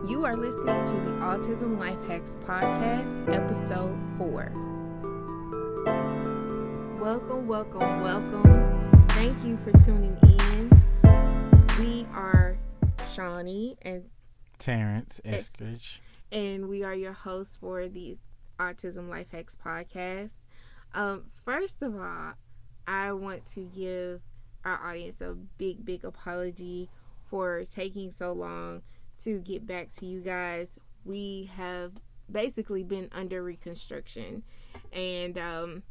You are listening to the Autism Life Hacks Podcast, Episode 4. Welcome, welcome, welcome. Thank you for tuning in. We are Shawnee and Terrence Eskridge. and we are your hosts for the Autism Life Hacks Podcast. First of all, I want to give our audience a big apology for taking so long to get back to you guys. We have basically been under reconstruction, and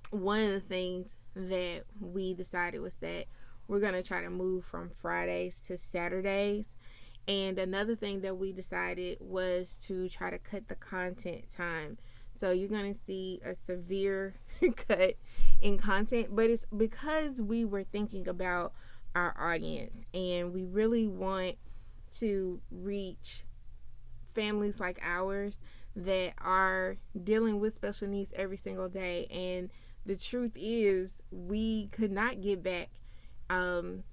one of the things that we decided was that we're going to try to move from Fridays to Saturdays. And another thing that we decided was to try to cut the content time. So you're going to see a severe cut in content, but it's because we were thinking about our audience and we really want to reach families like ours that are dealing with special needs every single day. And the truth is, we could not get back um,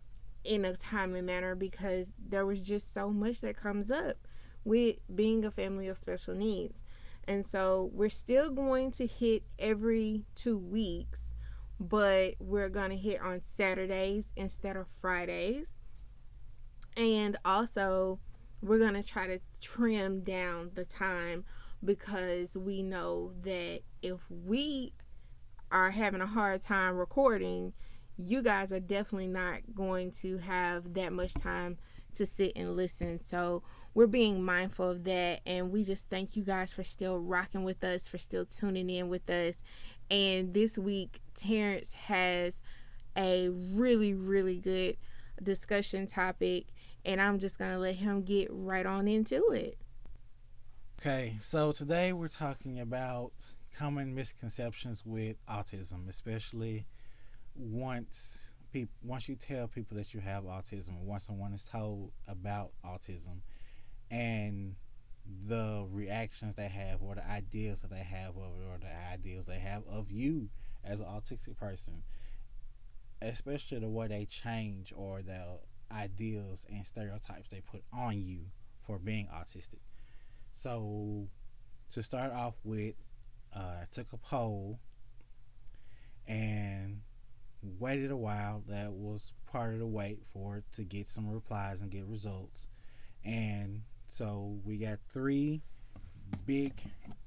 in a timely manner because there was just so much that comes up with being a family of special needs. And so we're still going to hit every 2 weeks, but we're going to hit on Saturdays instead of Fridays. And also, we're going to try to trim down the time because we know that if we are having a hard time recording, you guys are definitely not going to have that much time to sit and listen. So we're being mindful of that, and we just thank you guys for still rocking with us, for still tuning in with us. And this week, Terrence has a really good discussion topic, and I'm just going to let him get right on into it. Okay, so today we're talking about common misconceptions with autism, especially once you tell people that you have autism, or once someone is told about autism, and the reactions they have, or the ideas that they have of it, or the ideas they have of you as an autistic person, especially the way they change or the ideas and stereotypes they put on you for being autistic. So to start off with, I took a poll and waited a while. That was part of the wait for it to get some replies and get results. And so we got big,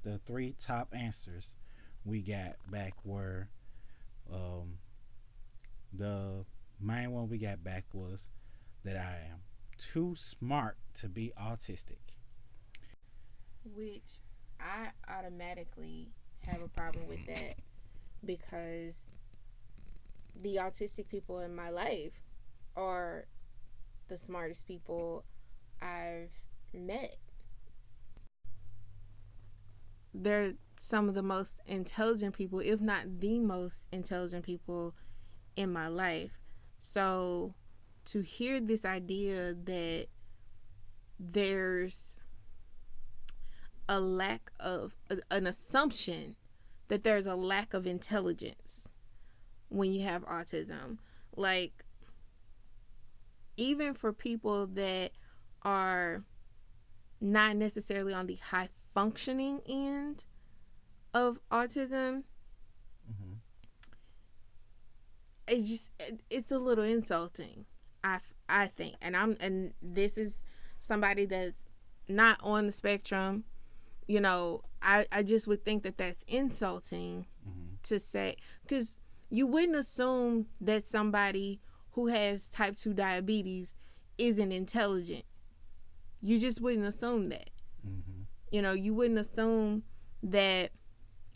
the three top answers we got back were um, the main one we got back was that I am too smart to be autistic. Which I automatically have a problem with that because the autistic people in my life are the smartest people I've met. They're some of the most intelligent people, if not the most intelligent people in my life. So to hear this idea that there's a lack of an assumption that there's a lack of intelligence when you have autism, like even for people that are not necessarily on the high functioning end of autism, Mm-hmm. it's a little insulting. I think, and this is somebody that's not on the spectrum. I just would think that that's insulting Mm-hmm. to say, because you wouldn't assume that somebody who has type 2 diabetes isn't intelligent. You just wouldn't assume that. Mm-hmm. You wouldn't assume that,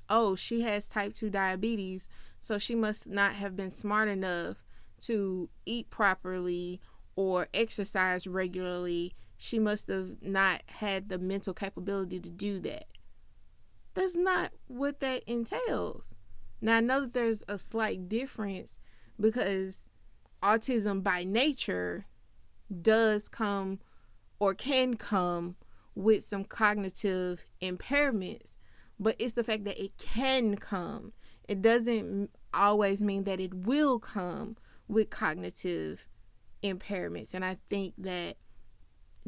oh, she has type 2 diabetes, so she must not have been smart enough to eat properly or exercise regularly. She must have not had the mental capability to do that. That's not what that entails. Now, I know that there's a slight difference because autism by nature does come or can come with some cognitive impairments, but it's the fact that it can come. It doesn't always mean that it will come with cognitive impairments. And I think that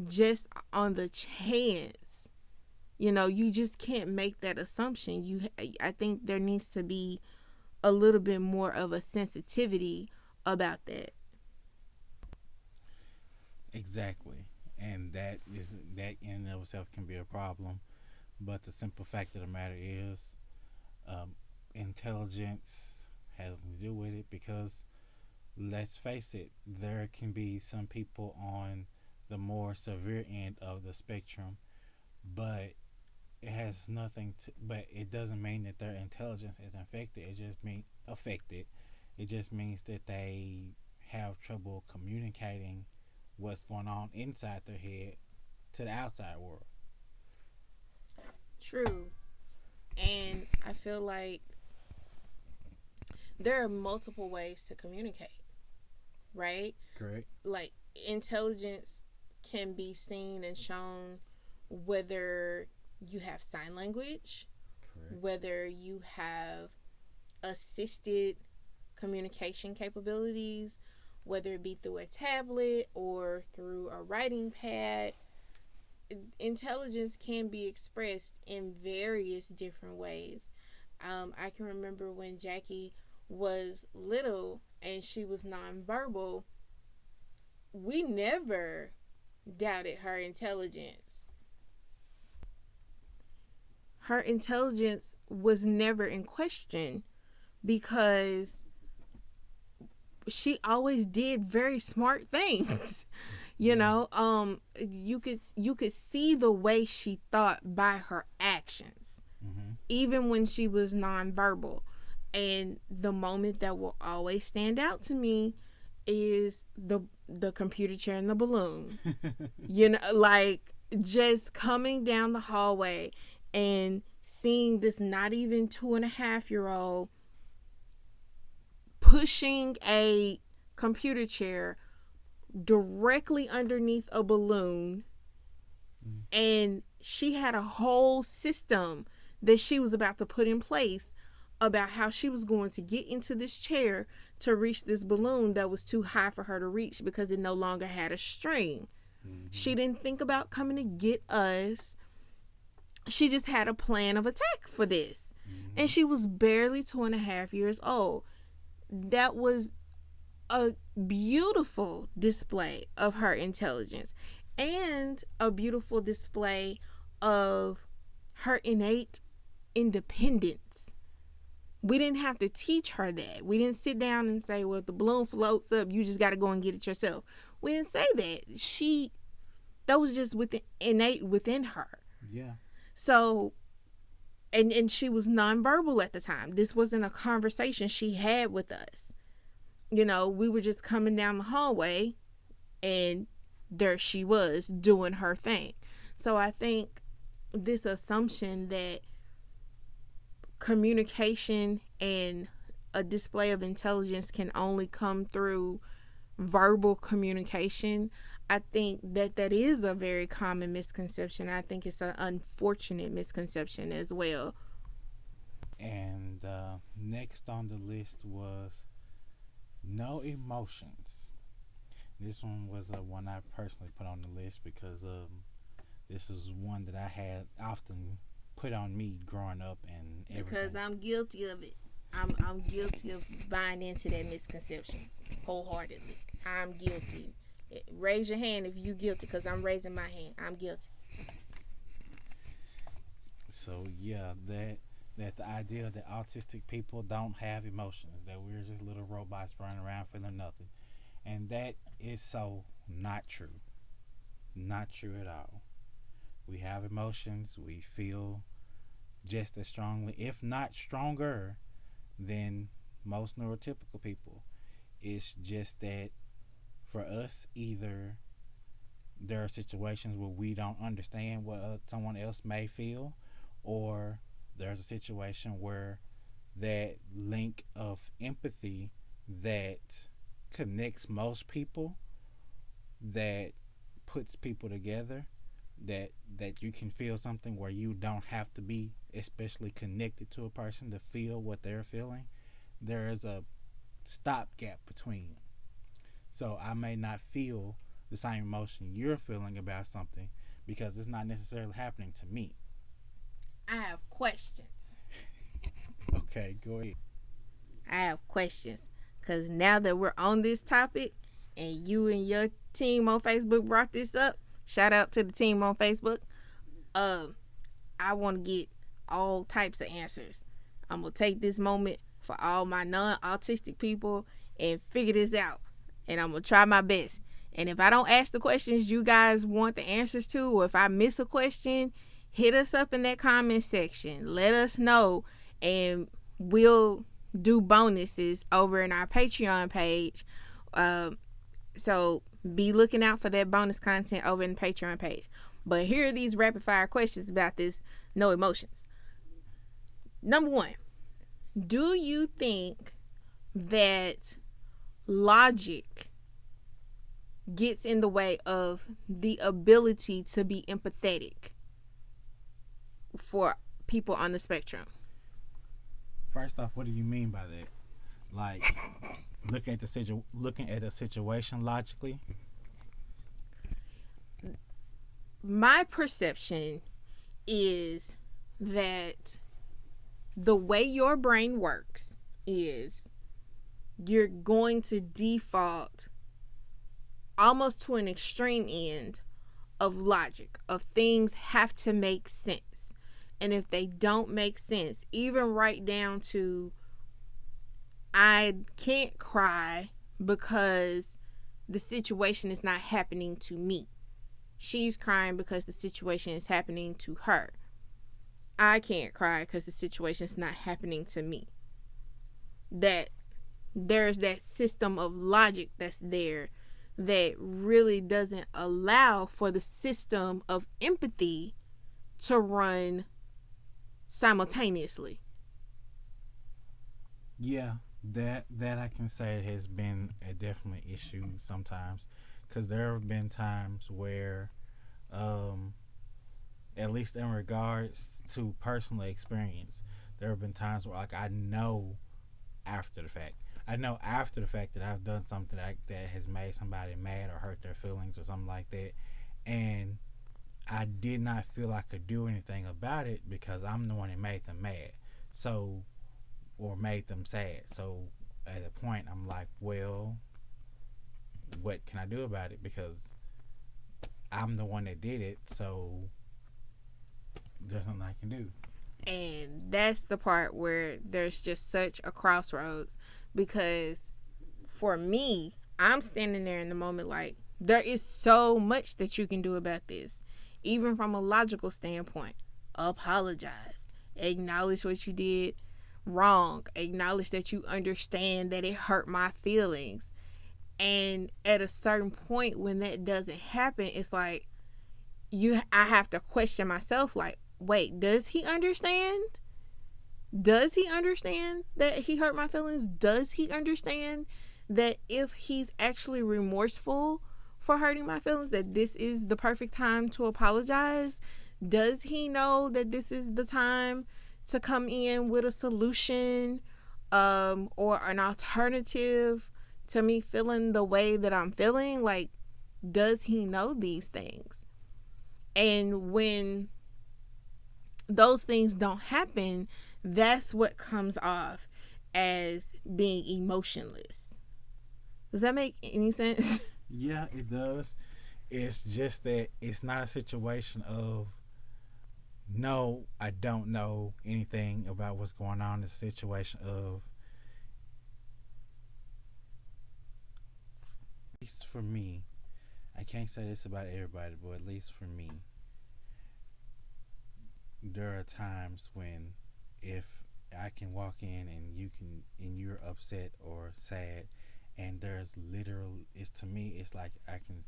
just on the chance. You just can't make that assumption. I think there needs to be a little bit more of a sensitivity about that. Exactly. And that in and of itself can be a problem. But the simple fact of the matter is, um, intelligence has nothing to do with it because let's face it, there can be some people on the more severe end of the spectrum, but it has nothing to, but it doesn't mean that their intelligence is infected. It just means affected. It just means that they have trouble communicating what's going on inside their head to the outside world. True. And I feel like there are multiple ways to communicate, right? Correct. Like, intelligence can be seen and shown whether you have sign language, Correct. whether you have assisted communication capabilities, whether it be through a tablet or through a writing pad. Intelligence can be expressed in various different ways. I can remember when Jackie was little and she was nonverbal, we never doubted her intelligence. Her intelligence was never in question because she always did very smart things. Yeah. You could see the way she thought by her actions, Mhm. even when she was nonverbal. And the moment that will always stand out to me is the computer chair and the balloon. Like, just coming down the hallway and seeing this not even 2.5-year old pushing a computer chair directly underneath a balloon, Mm. and she had a whole system that she was about to put in place about how she was going to get into this chair to reach this balloon that was too high for her to reach because it no longer had a string. She Mhm. didn't think about coming to get us. She just had a plan of attack for this. And Mhm. she was barely 2.5 years old. That was a beautiful display of her intelligence and a beautiful display of her innate independence. We didn't have to teach her that. We didn't sit down and say, well, if the balloon floats up, you just got to go and get it yourself. We didn't say that. That was just innate within her. Yeah. So, and she was nonverbal at the time. This wasn't a conversation she had with us. We were just coming down the hallway, and there she was doing her thing. So I think this assumption that communication and a display of intelligence can only come through verbal communication, I think that is a very common misconception. I think it's an unfortunate misconception as well. And next on the list was no emotions. This one was one I personally put on the list because this was one that I had often put on me growing up and Because everything. I'm guilty of it. I'm guilty of buying into that misconception wholeheartedly. I'm guilty. Raise your hand if you guilty, because I'm raising my hand. I'm guilty. So yeah, that the idea that autistic people don't have emotions, that we're just little robots running around feeling nothing, and that is so not true. Not true at all. We have emotions. We feel just as strongly, if not stronger, than most neurotypical people. It's just that for us, either there are situations where we don't understand what someone else may feel, or there's a situation where that link of empathy that connects most people, that puts people together, that you can feel something where you don't have to be especially connected to a person to feel what they're feeling. There is a stopgap between. So I may not feel the same emotion you're feeling about something because it's not necessarily happening to me. I have questions. Okay, go ahead. I have questions. Because now that we're on this topic and you and your team on Facebook brought this up, shout out to the team on Facebook. Um, I want to get all types of answers. I'm going to take this moment for all my non autistic people and figure this out. And I'm going to try my best. And if I don't ask the questions you guys want the answers to, or if I miss a question, hit us up in that comment section. Let us know, and we'll do bonuses over in our Patreon page. Um, so be looking out for that bonus content over in the Patreon page. But here are these rapid fire questions about this no emotions. Number one, do you think that logic gets in the way of the ability to be empathetic for people on the spectrum? First off, what do you mean by that? Like looking at a situation logically? My perception is that the way your brain works is you're going to default almost to an extreme end of logic, of things have to make sense. And if they don't make sense, even right down to I can't cry because the situation is not happening to me. She's crying because the situation is happening to her. I can't cry because the situation is not happening to me. That there's that system of logic that's there that really doesn't allow for the system of empathy to run simultaneously. Yeah, that I can say has been a definite issue sometimes, because there have been times where, um, at least in regards to personal experience, there have been times where like after the fact, I know after the fact that I've done something that has made somebody mad or hurt their feelings or something like that, and I did not feel I could do anything about it because I'm the one that made them mad. So, or made them sad. So at a point, I'm like, well, what can I do about it? Because I'm the one that did it. So there's nothing I can do. And that's the part where there's just such a crossroads, because for me, I'm standing there in the moment like there is so much that you can do about this, even from a logical standpoint. Apologize, acknowledge what you did wrong, acknowledge that you understand that it hurt my feelings. And at a certain point when that doesn't happen, it's like I have to question myself like, wait, does he understand? Does he understand that he hurt my feelings? Does he understand that if he's actually remorseful for hurting my feelings, that this is the perfect time to apologize? Does he know that this is the time to come in with a solution, or an alternative to me feeling the way that I'm feeling? Like, does he know these things? And when those things don't happen, that's what comes off as being emotionless. Does that make any sense? Yeah, it does. It's just that it's not a situation of no, I don't know anything about what's going on. It's a situation of, at least for me, I can't say this about everybody, but at least for me, there are times when if I can walk in and you're upset or sad, and there's literal, it's to me it's like I can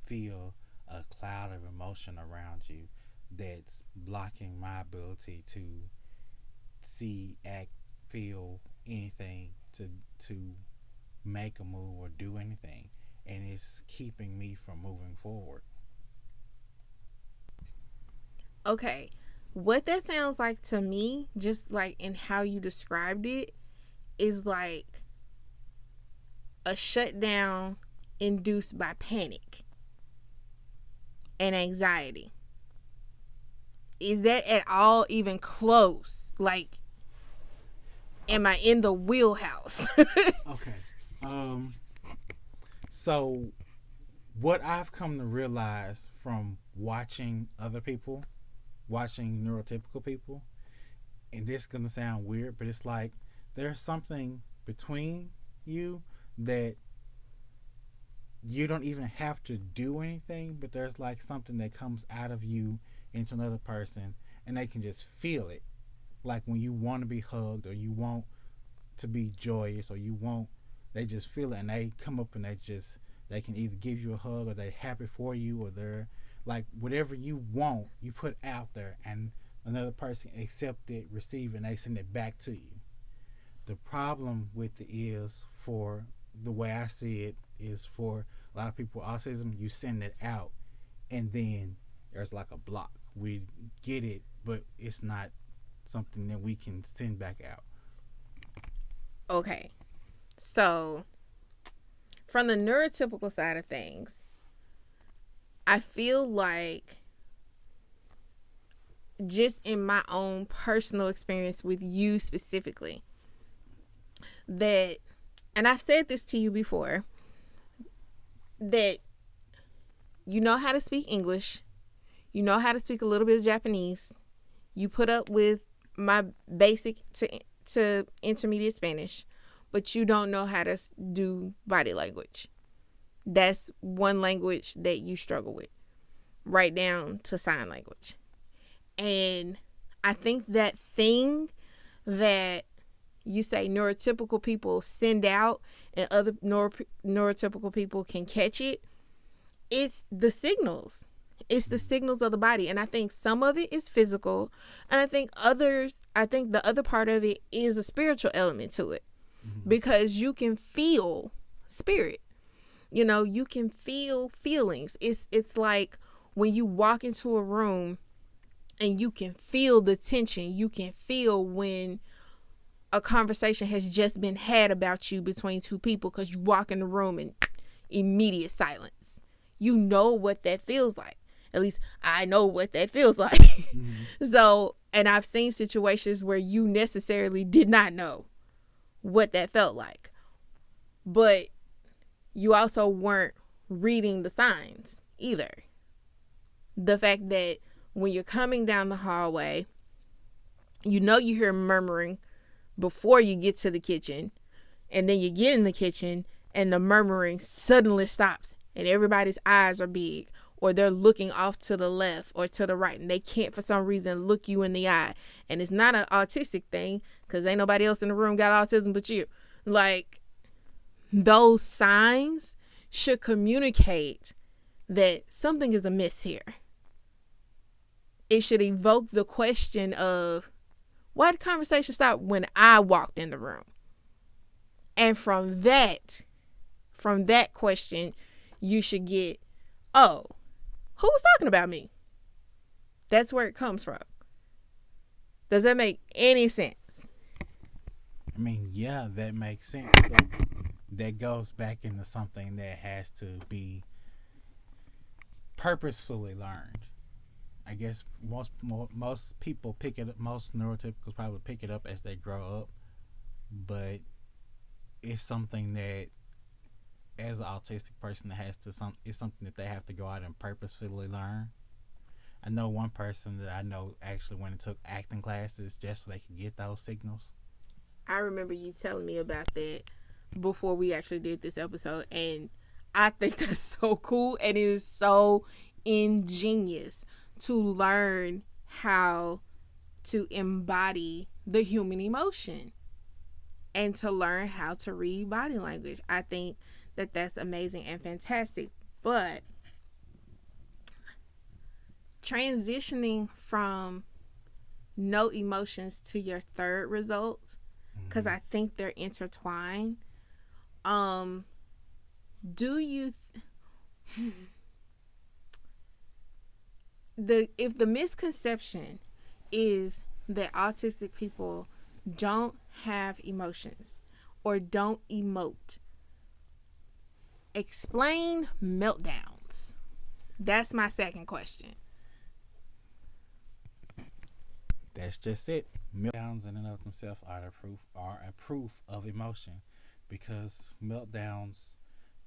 feel a cloud of emotion around you that's blocking my ability to see, act, feel anything, to make a move or do anything, and it's keeping me from moving forward. Okay. What that sounds like to me, just like in how you described it, is like a shutdown induced by panic. and anxiety. Is that at all even close? Like, am I in the wheelhouse? Okay. Um. So what I've come to realize from watching other people, watching neurotypical people, and this is gonna sound weird, but it's like there's something between you that you don't even have to do anything, but there's like something that comes out of you into another person, and they can just feel it. Like when you want to be hugged, or you want to be joyous, or you want, they just feel it, and they come up and they can either give you a hug, or they're happy for you, or they're like whatever you want, you put out there, and another person accept it, receive it, and they send it back to you. The problem with it is, for the way I see it, is for a lot of people with autism, you send it out, and then there's like a block. We get it, but it's not something that we can send back out. Okay, so from the neurotypical side of things, I feel like, just in my own personal experience with you specifically, that, and I've said this to you before, that you know how to speak English, you know how to speak a little bit of Japanese, you put up with my basic to intermediate Spanish, but you don't know how to do body language. That's one language that you struggle with, right down to sign language. And I think that thing that you say neurotypical people send out and other neurotypical people can catch it, it's the signals. It's the signals of the body. And I think some of it is physical. And I think the other part of it is a spiritual element to it. Mm-hmm. Because you can feel spirit. You know, you can feel feelings. It's like when you walk into a room and you can feel the tension. You can feel when a conversation has just been had about you between two people, because you walk in the room and immediate silence. You know what that feels like. At least I know what that feels like. Mm-hmm. So, and I've seen situations where you necessarily did not know what that felt like, but you also weren't reading the signs either. The fact that when you're coming down the hallway, you know you hear murmuring before you get to the kitchen, and then you get in the kitchen and the murmuring suddenly stops and everybody's eyes are big, or they're looking off to the left or to the right, and they can't for some reason look you in the eye. And it's not an autistic thing, because ain't nobody else in the room got autism but you. Like, those signs should communicate that something is amiss here. It should evoke the question of, why did the conversation stop when I walked in the room? And from that question, you should get, oh, who was talking about me? That's where it comes from. Does that make any sense? I mean, yeah, that makes sense, but that goes back into something that has to be purposefully learned. I guess most people pick it up. Most neurotypicals probably pick it up as they grow up, but it's something that, as an autistic person, has to some it's something that they have to go out and purposefully learn. I know one person that I know actually went and took acting classes just so they could get those signals. I remember you telling me about that before we actually did this episode, and I think that's so cool, and it is so ingenious to learn how to embody the human emotion and to learn how to read body language. I think that that's amazing and fantastic. But transitioning from no emotions to your third result, because Hmm. I think they're intertwined. Um, do you the if the misconception is that autistic people don't have emotions or don't emote, explain meltdowns. That's my second question. That's just it. Meltdowns in and of themselves are a proof of emotion, because meltdowns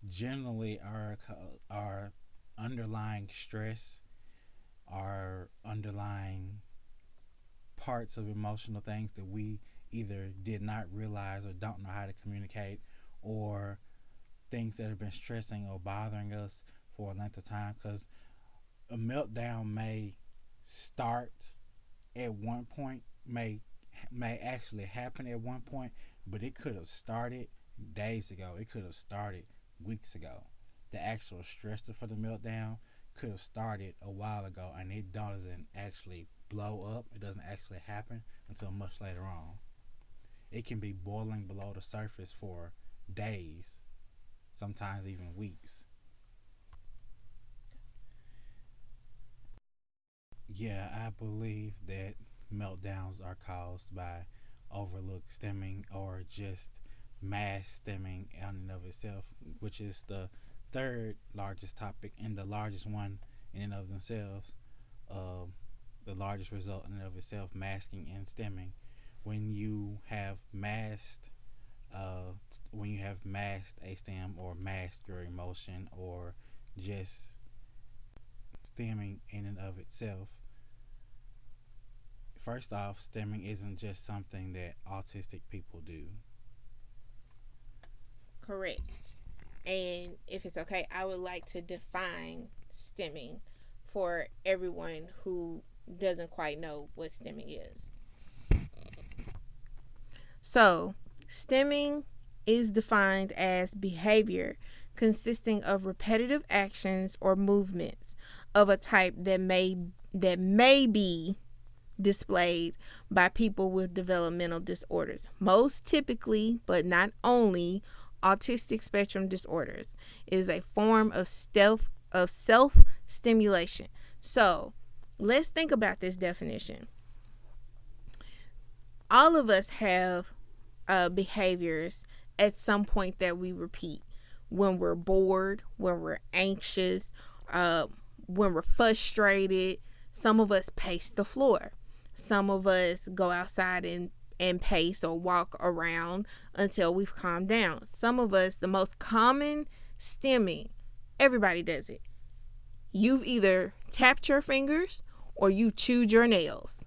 generally are underlying stress, are underlying parts of emotional things that we either did not realize or don't know how to communicate, or things that have been stressing or bothering us for a length of time. Because a meltdown may start at one point, may actually happen at one point, but it could have started days ago. It could have started weeks ago. The actual stressor for the meltdown could have started a while ago, and it doesn't actually blow up. It doesn't actually happen until much later on. It can be boiling below the surface for days, sometimes even weeks. Yeah, I believe that meltdowns are caused by overlooked stemming, or just mass stemming in and of itself, which is the third largest topic and the largest one in and of themselves. Um, the largest result in and of itself, masking and stemming. When you have masked, uh, when you have masked a stem, or masked your emotion, or just stemming in and of itself. First off, stemming isn't just something that autistic people do. Correct. And if it's okay, I would like to define stemming for everyone who doesn't quite know what stemming is. So, stemming is defined as behavior consisting of repetitive actions or movements of a type that may be displayed by people with developmental disorders. Most typically, but not only, autistic spectrum disorders is a form of self stimulation. So, let's think about this definition. All of us have behaviors at some point that we repeat when we're bored, when we're anxious, uh, when we're frustrated. Some of us pace the floor. Some of us go outside and pace or walk around until we've calmed down. Some of us, the most common stemming, everybody does it. You've either tapped your fingers or you chewed your nails.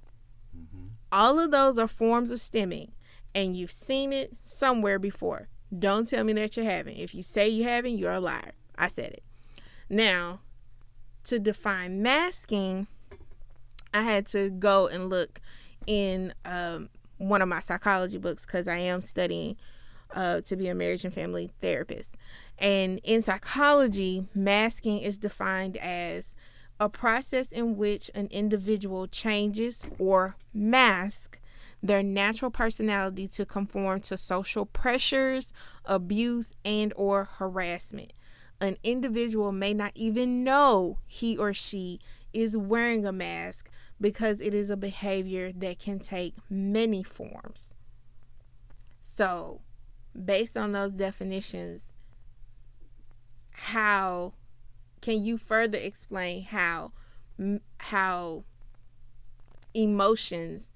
Mm-hmm. All of those are forms of stemming, and you've seen it somewhere before. Don't tell me that you haven't. If you say you haven't, you're a liar. I said it. Now, to define masking, I had to go and look in one of my psychology books because I am studying to be a marriage and family therapist. And in psychology, masking is defined as a process in which an individual changes or masks their natural personality to conform to social pressures, abuse, and or harassment. An individual may not even know he or she is wearing a mask because it is a behavior that can take many forms. So, based on those definitions, how can you further explain how emotions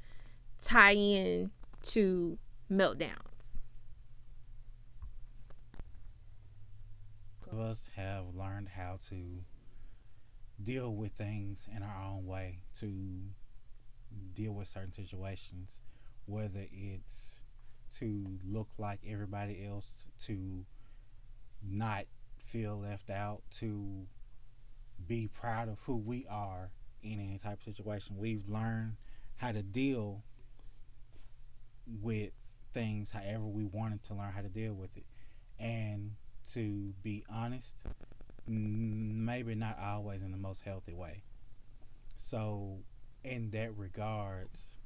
tie in to meltdowns? Of us have learned how to deal with things in our own way, to deal with certain situations, whether it's to look like everybody else, to not feel left out, to be proud of who we are in any type of situation. We've learned how to deal with things however we wanted to learn how to deal with it. And to be honest, maybe not always in the most healthy way. So, in that regards,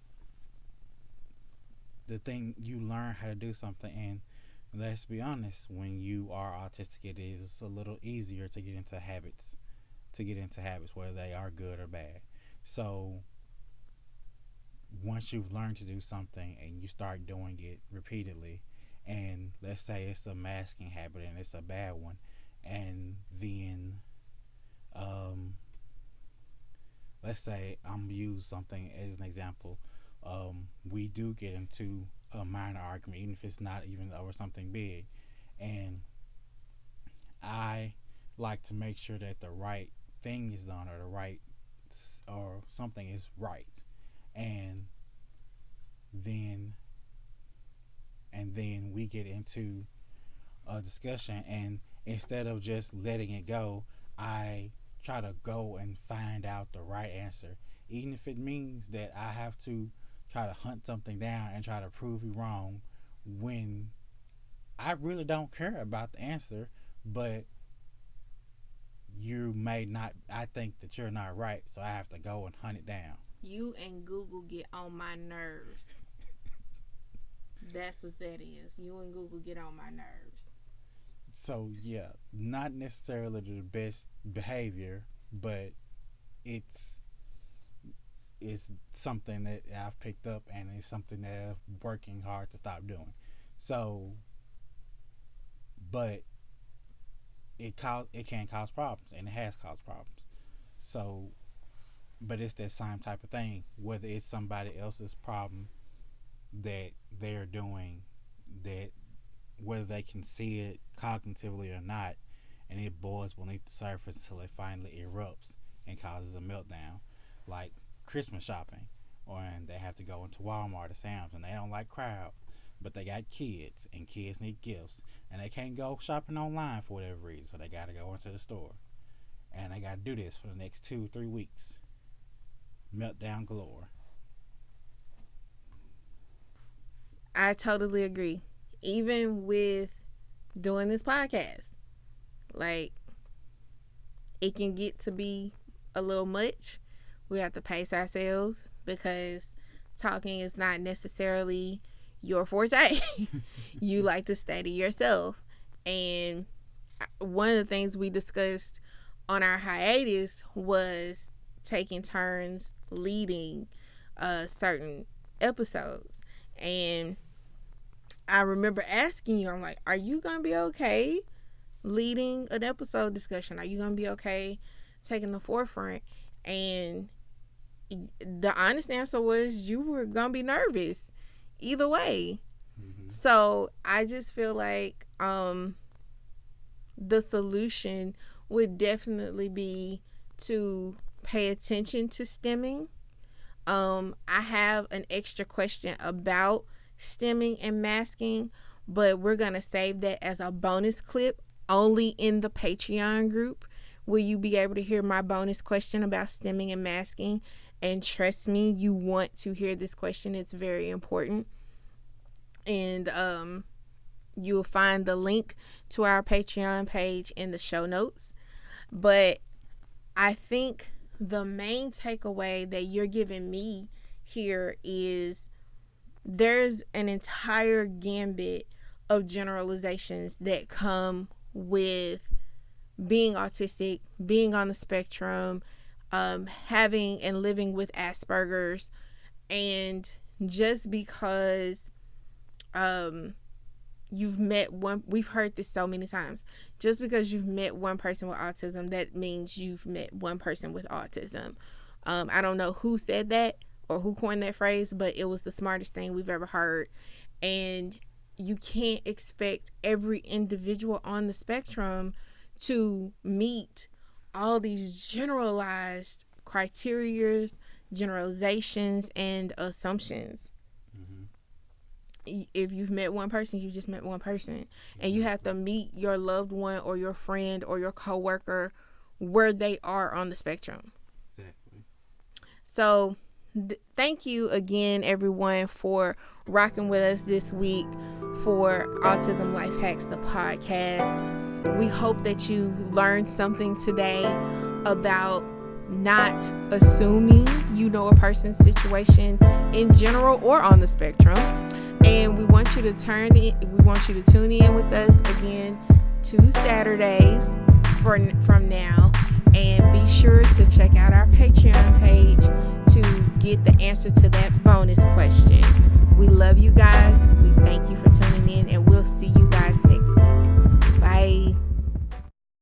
the thing you learn how to do something, and let's be honest, when you are autistic, it is a little easier to get into habits, whether they are good or bad. So, once you've learned to do something and you start doing it repeatedly, and let's say it's a masking habit and it's a bad one, and then um, let's say I'm use something as an example. We do get into a minor argument, even if it's not even over something big, and I like to make sure that the right thing is done or the right or something is right, and then then we get into a discussion, and instead of just letting it go, I try to go and find out the right answer, even if it means that I have to try to hunt something down and try to prove you wrong when I really don't care about the answer, but you may not, I think that you're not right, so I have to go and hunt it down. You and Google get on my nerves. That's what that is. You and Google get on my nerves. So yeah, not necessarily the best behavior, but it's it's something that I've picked up, and it's something that I'm working hard to stop doing. So, but it can cause problems, and it has caused problems. So, but it's that same type of thing. Whether it's somebody else's problem that they're doing, that whether they can see it cognitively or not, and it boils beneath the surface until it finally erupts and causes a meltdown, like Christmas shopping, or and they have to go into Walmart or Sam's, and they don't like crowd, but they got kids, and kids need gifts, and they can't go shopping online for whatever reason, so they got to go into the store, and they got to do this for the next 2 3 weeks. Meltdown galore. I totally agree. Even with doing this podcast, like it can get to be a little much. We have to pace ourselves because talking is not necessarily your forte. You like to stay to yourself. And one of the things we discussed on our hiatus was taking turns leading certain episodes. And I remember asking you, I'm like, are you going to be okay leading an episode discussion? Are you going to be okay taking the forefront? And the honest answer was you were going to be nervous either way. Mm-hmm. So I just feel like the solution would definitely be to pay attention to stemming. I have an extra question about stemming and masking, but we're going to save that as a bonus clip only in the Patreon group. Will you be able to hear my bonus question about stemming and masking? And trust me, you want to hear this question. It's very important. And you will find the link to our Patreon page in the show notes. But I think the main takeaway that you're giving me here is there's an entire gambit of generalizations that come with being autistic, being on the spectrum, having and living with Asperger's. And just because um, you've met one, we've heard this so many times, just because you've met one person with autism, that means you've met one person with autism. I don't know who said that or who coined that phrase, but it was the smartest thing we've ever heard. And you can't expect every individual on the spectrum to meet all these generalized criteria, generalizations, and assumptions. Mm-hmm. If you've met one person, you just met one person, and you have Exactly. to meet your loved one or your friend or your coworker where they are on the spectrum. Exactly. So thank you again, everyone, for rocking with us this week for Autism Life Hacks, the podcast. We hope that you learned something today about not assuming you know a person's situation in general or on the spectrum. And we want you to tune in with us again 2 Saturdays from now. And be sure to check out our Patreon page to get the answer to that bonus question. We love you guys.